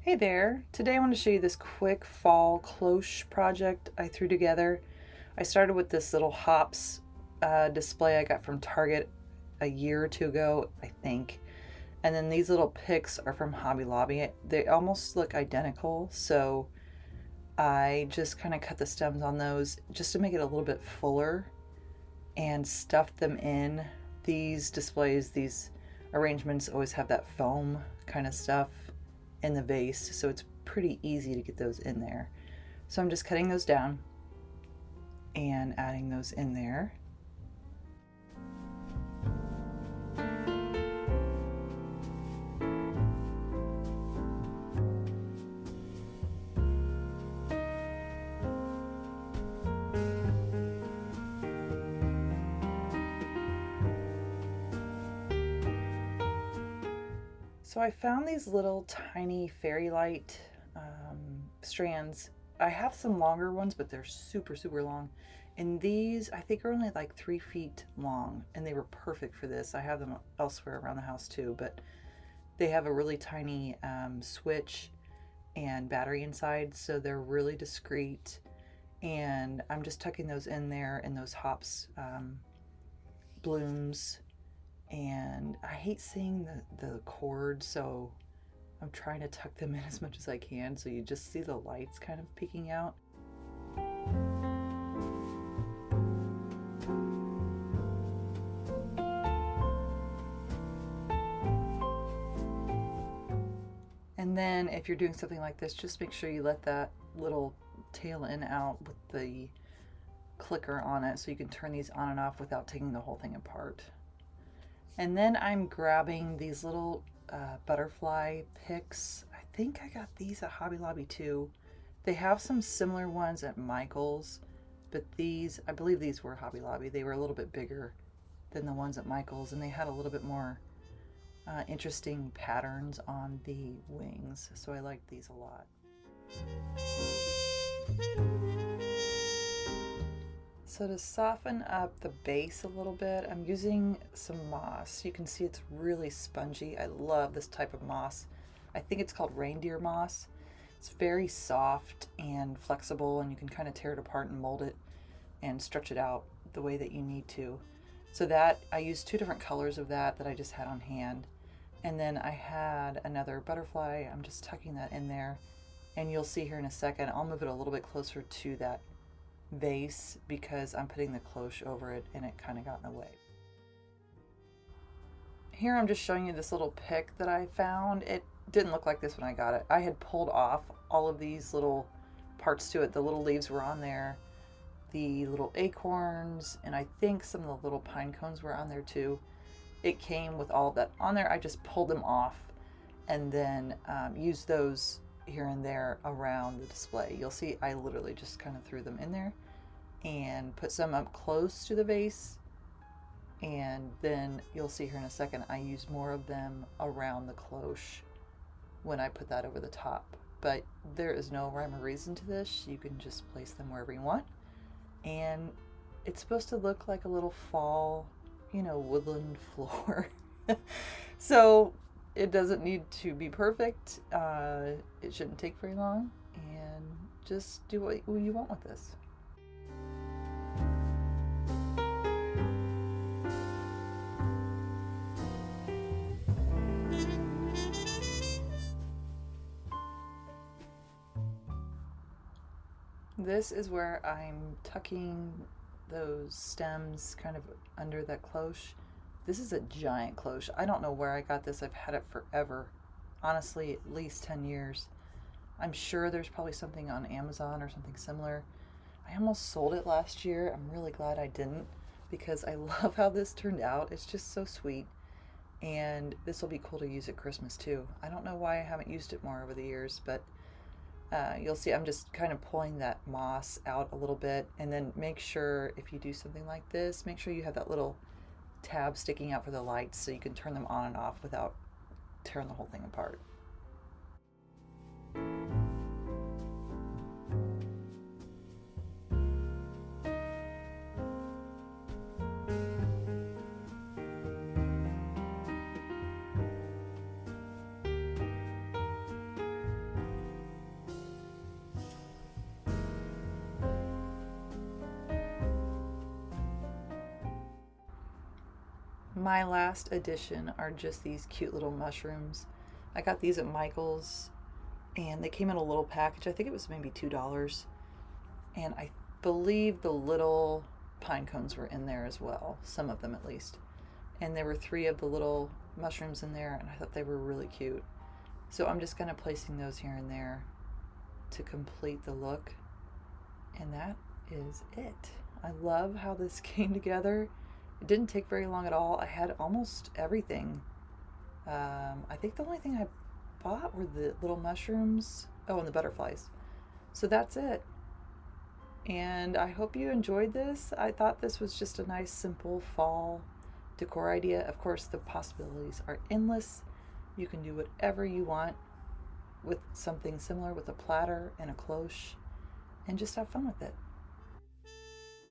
Hey there! Today I want to show you this quick fall cloche project I threw together. I started with this little hops display I got from Target a year or two ago, I think. And then these little picks are from Hobby Lobby. They almost look identical, so I just kind of cut the stems on those just to make it a little bit fuller and stuffed them in. These displays, these arrangements always have that foam kind of stuff in the vase, so it's pretty easy to get those in there. So I'm just cutting those down and adding those in there. So I found these little tiny fairy light strands. I have some longer ones, but they're super, super long. And these, I think, are only like 3 feet long, and they were perfect for this. I have them elsewhere around the house too, but they have a really tiny switch and battery inside, so they're really discreet. And I'm just tucking those in there in those hops blooms, and I hate seeing the cord, so I'm trying to tuck them in as much as I can, so you just see the lights kind of peeking out. And then if you're doing something like this, just make sure you let that little tail end out with the clicker on it so you can turn these on and off without taking the whole thing apart. And then I'm grabbing these little butterfly picks. I think I got these at Hobby Lobby too. They have some similar ones at Michael's, but these, I believe these were Hobby Lobby. They were a little bit bigger than the ones at Michael's, and they had a little bit more interesting patterns on the wings, so I liked these a lot. So to soften up the base a little bit, I'm using some moss. You can see it's really spongy. I love this type of moss. I think it's called reindeer moss. It's very soft and flexible, and you can kind of tear it apart and mold it and stretch it out the way that you need to. So that, I used 2 different colors of that I just had on hand. And then I had another butterfly. I'm just tucking that in there. And you'll see here in a second, I'll move it a little bit closer to that vase because I'm putting the cloche over it and it kind of got in the way. Here I'm just showing you this little pick that I found. It didn't look like this when I got it. I had pulled off all of these little parts to it. The little leaves were on there, the little acorns, and I think some of the little pine cones were on there too. It came with all of that on there. I just pulled them off and then used those here and there around the display. You'll see I literally just kind of threw them in there and put some up close to the vase, and then you'll see here in a second I use more of them around the cloche when I put that over the top. But there is no rhyme or reason to this. You can just place them wherever you want, and it's supposed to look like a little fall, woodland floor. So it doesn't need to be perfect. It shouldn't take very long, and just do what you want with this. This is where I'm tucking those stems kind of under that cloche. This is a giant cloche. I don't know where I got this. I've had it forever. Honestly, at least 10 years. I'm sure there's probably something on Amazon or something similar. I almost sold it last year. I'm really glad I didn't because I love how this turned out. It's just so sweet. And this will be cool to use at Christmas too. I don't know why I haven't used it more over the years, but you'll see I'm just kind of pulling that moss out a little bit, and then make sure if you do something like this, make sure you have that little tab sticking out for the lights so you can turn them on and off without tearing the whole thing apart. my last addition are just these cute little mushrooms. I got these at Michael's and they came in a little package. I think it was maybe $2. And I believe the little pine cones were in there as well, some of them at least. And there were 3 of the little mushrooms in there, and I thought they were really cute. So I'm just kind of placing those here and there to complete the look. And that is it. I love how this came together. It didn't take very long at all. I had almost everything. I think the only thing I bought were the little mushrooms. Oh, and the butterflies. So that's it. And I hope you enjoyed this. I thought this was just a nice, simple fall decor idea. Of course, the possibilities are endless. You can do whatever you want with something similar with a platter and a cloche and just have fun with it.